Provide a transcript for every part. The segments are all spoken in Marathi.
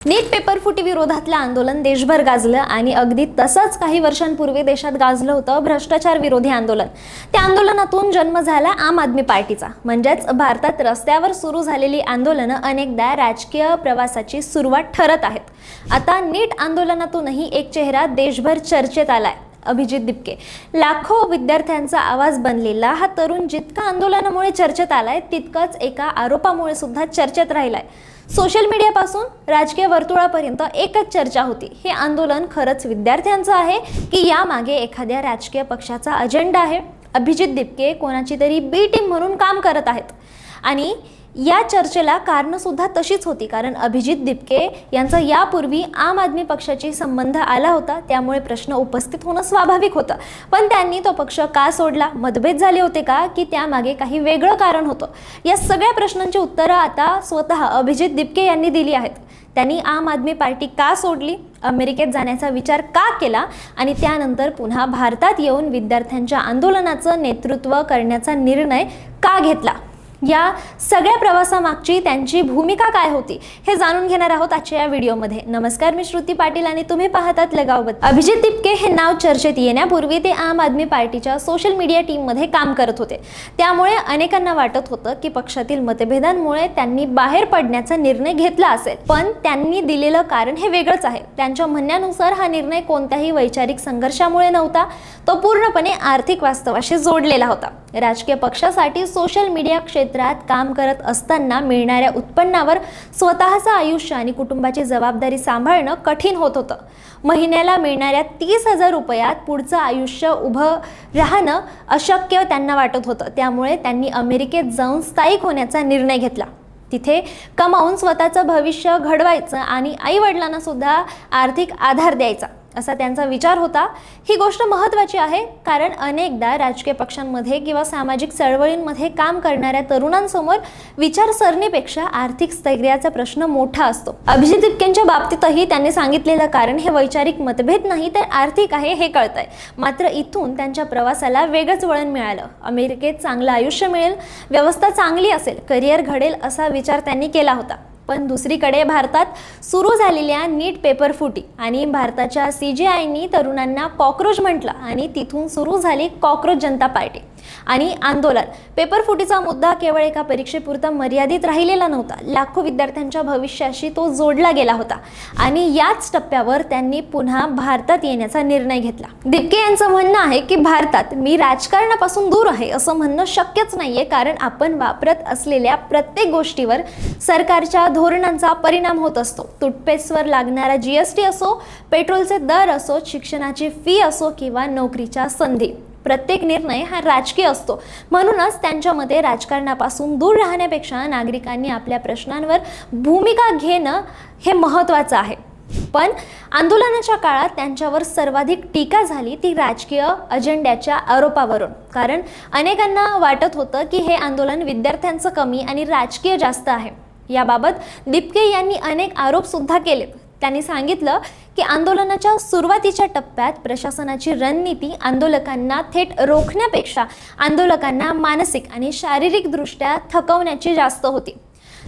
नीट पेपर फुटी विरोधातलं आंदोलन देशभर गाजलं आणि अगदी तसंच काही वर्षांपूर्वी देशात गाजलं होतं भ्रष्टाचार विरोधी आंदोलन। त्या आंदोलनातून जन्म झाला आम आदमी पार्टीचा। म्हणजेच भारतात रस्त्यावर सुरू झालेली आंदोलनं अनेकदा राजकीय प्रवासाची सुरुवात ठरत आहेत। आता नीट आंदोलनातूनही एक चेहरा देशभर चर्चेत आलाय, अभिजित दिपके। लाखो विद्यार्थ्यांचा आवाज बनलेला हा तरुण जितका आंदोलनामुळे चर्चेत आलाय तितकाच एका आरोपामुळे सुद्धा चर्चेत राहिलाय। सोशल मीडियापासून राजकीय वर्तुळापर्यंत एकच चर्चा होती, हे आंदोलन खरंच विद्यार्थ्यांचं आहे की यामागे एखाद्या राजकीय पक्षाचा अजेंडा आहे। अभिजित दिपके कोणाची तरी बी टीम म्हणून काम करत आहेत आणि या चर्चेला कारण सुद्धा तशीच होती, कारण अभिजित दिपके यांचा यापूर्वी आम आदमी पक्षाशी संबंध आला होता, त्यामुळे प्रश्न उपस्थित होणं स्वाभाविक होतं। पण त्यांनी तो पक्ष का सोडला? मतभेद झाले होते का की त्यामागे काही वेगळं कारण होतं? या सगळ्या प्रश्नांची उत्तरं आता स्वतः अभिजित दिपके यांनी दिली आहेत। त्यांनी आम आदमी पार्टी का सोडली, अमेरिकेत जाण्याचा विचार का केला आणि त्यानंतर पुन्हा भारतात येऊन विद्यार्थ्यांच्या आंदोलनाचं नेतृत्व करण्याचा निर्णय का घेतला, या सगळ्या प्रवासामागची त्यांची भूमिका काय होती हे जाणून घेणार आहोत आजच्या या व्हिडिओमध्ये। नमस्कार, मी श्रुती पाटील आणि तुम्ही पाहतात लगावबद्दल। अभिजित दिपके हे नाव चर्चेत येण्यापूर्वी ते आम आदमी पार्टीच्या सोशल मीडिया टीममध्ये काम करत होते, त्यामुळे अनेकांना वाटत होतं की पक्षातील मतभेदांमुळे त्यांनी बाहेर पडण्याचा निर्णय घेतला असेल। पण त्यांनी दिलेलं कारण हे वेगळंच आहे। त्यांच्या म्हणण्यानुसार हा निर्णय कोणत्याही वैचारिक संघर्षामुळे नव्हता, तो पूर्णपणे आर्थिक वास्तवाशी जोडलेला होता। राजकीय पक्षासाठी सोशल मीडिया क्षेत्रात काम करत असताना मिळणाऱ्या उत्पन्नावर स्वतःचं आयुष्य आणि कुटुंबाची जबाबदारी सांभाळणं कठीण होत होतं। महिन्याला मिळणाऱ्या 30,000 रुपयात पुढचं आयुष्य उभं राहणं अशक्य त्यांना वाटत होतं, त्यामुळे त्यांनी अमेरिकेत जाऊन स्थायिक होण्याचा निर्णय घेतला। तिथे कमावून स्वतःचं भविष्य घडवायचं आणि आई वडिलांना सुद्धा आर्थिक आधार द्यायचा असा त्यांचा विचार होता। ही गोष्ट महत्त्वाची आहे, कारण अनेकदा राजकीय पक्षांमध्ये किंवा सामाजिक चळवळींमध्ये काम करणाऱ्या तरुणांसमोर विचारसरणीपेक्षा आर्थिक स्थैर्याचा प्रश्न मोठा असतो। अभिजित दिपकेंच्या बाबतीतही त्यांनी सांगितलेलं कारण हे वैचारिक मतभेद नाही तर आर्थिक आहे हे कळतंय। मात्र इथून त्यांच्या प्रवासाला वेगळंच वळण मिळालं। अमेरिकेत चांगलं आयुष्य मिळेल, व्यवस्था चांगली असेल, करिअर घडेल असा विचार त्यांनी केला होता। पण दुसरीकडे भारतात सुरू झालेल्या नीट पेपर फुटी आणि भारताच्या CJIनी तरुणांना कॉकरोच म्हटलं आणि तिथून सुरू झाली कॉकरोच जनता पार्टी आणि आंदोलन। पेपर फुटीचा मुद्दा केवळ एका परीक्षेपुरता मर्यादित राहिलेला नव्हता, लाखो विद्यार्थ्यांच्या भविष्याशी तो जोडला गेला होता आणि याच टप्प्यावर त्यांनी पुन्हा भारतात येण्याचा निर्णय घेतला। दिपके यांचं म्हणणं आहे की भारतात मी राजकारणापासून दूर आहे असं म्हणणं शक्यच नाहीये, कारण आपण वापरत असलेल्या प्रत्येक गोष्टीवर सरकारच्या धोरणांचा परिणाम होत असतो। टूथपेस्टवर लागणारा GST असो, पेट्रोलचे दर असो, शिक्षणाची फी असो किंवा नोकरीच्या संधी, प्रत्येक निर्णय हा राजकीय असतो। म्हणूनच त्यांच्यामध्ये राजकारणापासून दूर राहण्यापेक्षा नागरिकांनी आपल्या प्रश्नांवर भूमिका घेणं हे महत्त्वाचं आहे। पण आंदोलनाच्या काळात त्यांच्यावर सर्वाधिक टीका झाली ती राजकीय अजेंड्याच्या आरोपावरून, कारण अनेकांना वाटत होतं की हे आंदोलन विद्यार्थ्यांचं कमी आणि राजकीय जास्त आहे। याबाबत दिपके यांनी अनेक आरोप सुद्धा केलेत। त्यांनी सांगितलं की आंदोलनाच्या सुरुवातीच्या टप्प्यात प्रशासनाची रणनीती आंदोलकांना थेट रोखण्यापेक्षा आंदोलकांना मानसिक आणि शारीरिकदृष्ट्या थकवण्याची जास्त होती।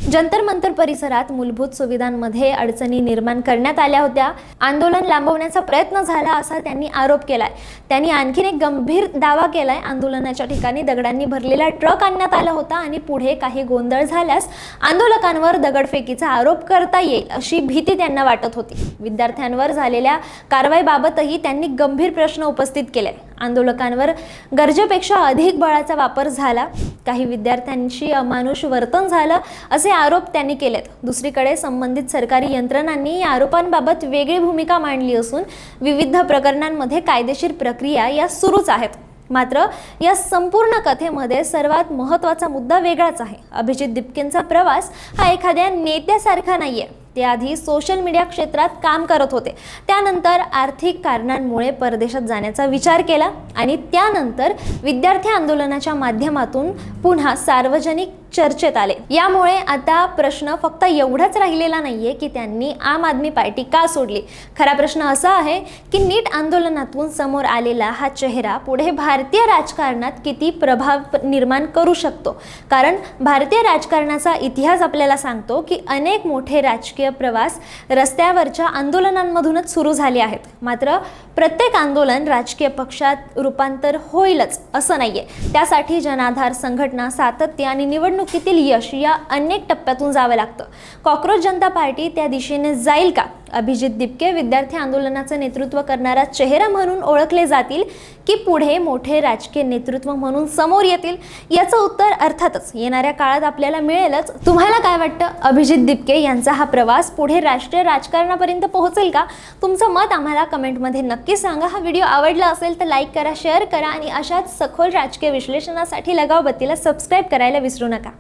जंतर मंतर परिसरात मूलभूत सुविधांमध्ये अडचणी निर्माण करण्यात आल्या होत्या, आंदोलन लांबवण्याचा प्रयत्न झाला असा त्यांनी आरोप केलाय। त्यांनी आणखीन एक गंभीर दावा केलाय, आंदोलनाच्या ठिकाणी दगडांनी भरलेला ट्रक आणण्यात आला होता आणि पुढे काही गोंधळ झाल्यास आंदोलकांवर दगडफेकीचा आरोप करता येईल अशी भीती त्यांना वाटत होती। विद्यार्थ्यांवर झालेल्या कारवाईबाबतही त्यांनी गंभीर प्रश्न उपस्थित केले। आंदोलकांवर गरजेपेक्षा अधिक बळाचा वापर झाला, काही विद्यार्थ्यांशी अमानुष वर्तन झालं असे आरोप त्यांनी केलेत। दुसरीकडे संबंधित सरकारी यंत्रणांनी या आरोपांबाबत वेगळी भूमिका मांडली असून विविध प्रकरणांमध्ये कायदेशीर प्रक्रिया या सुरूच आहेत। मात्र या संपूर्ण कथेमध्ये सर्वात महत्त्वाचा मुद्दा वेगळाच आहे। अभिजित दिपकेंचा प्रवास हा एखाद्या नेत्यासारखा नाहीये। ते आधी सोशल मीडिया क्षेत्रात काम करत होते, त्यानंतर आर्थिक कारणांमुळे परदेशात जाण्याचा विचार केला आणि त्यानंतर विद्यार्थी आंदोलनाच्या माध्यमातून पुन्हा सार्वजनिक चर्चेत आले। यामुळे आता प्रश्न फक्त एवढाच राहिलेला नाहीये की त्यांनी आम आदमी पार्टी का सोडली। खरा प्रश्न असा आहे की नीट आंदोलनातून समोर आलेला हा चेहरा पुढे भारतीय राजकारणात किती प्रभाव निर्माण करू शकतो। कारण भारतीय राजकारणाचा इतिहास आपल्याला सांगतो की अनेक मोठे राजकीय प्रवास रस्त्यावरच्या आंदोलनांमधूनच सुरू झाले आहेत। मात्र प्रत्येक आंदोलन राजकीय पक्षात रूपांतर होईलच असं नाहीये। त्यासाठी जनाधार, संघटना, सातत्य आणि निवडणुकीतील यश या अनेक टप्प्यातून जावं लागतं। कॉकरोच जनता पार्टी त्या दिशेने जाईल का? अभिजित दिपके विद्यार्थी आंदोलनाचं नेतृत्व करणारा चेहरा म्हणून ओळखले जातील की पुढे मोठे राजकीय नेतृत्व म्हणून समोर येतील? याचं उत्तर अर्थातच येणाऱ्या काळात आपल्याला मिळेलच। तुम्हाला काय वाटतं? अभिजित दिपके यांचा हा प्रवास पुढे राष्ट्रीय राजकारणापर्यंत पोहोचेल का? तुमचं मत आम्हाला कमेंटमध्ये नक्की सांगा। हा व्हिडिओ आवडला असेल तर लाईक करा, शेअर करा आणि अशाच सखोल राजकीय विश्लेषणासाठी लगाव बत्तीला सबस्क्राईब करायला विसरू नका।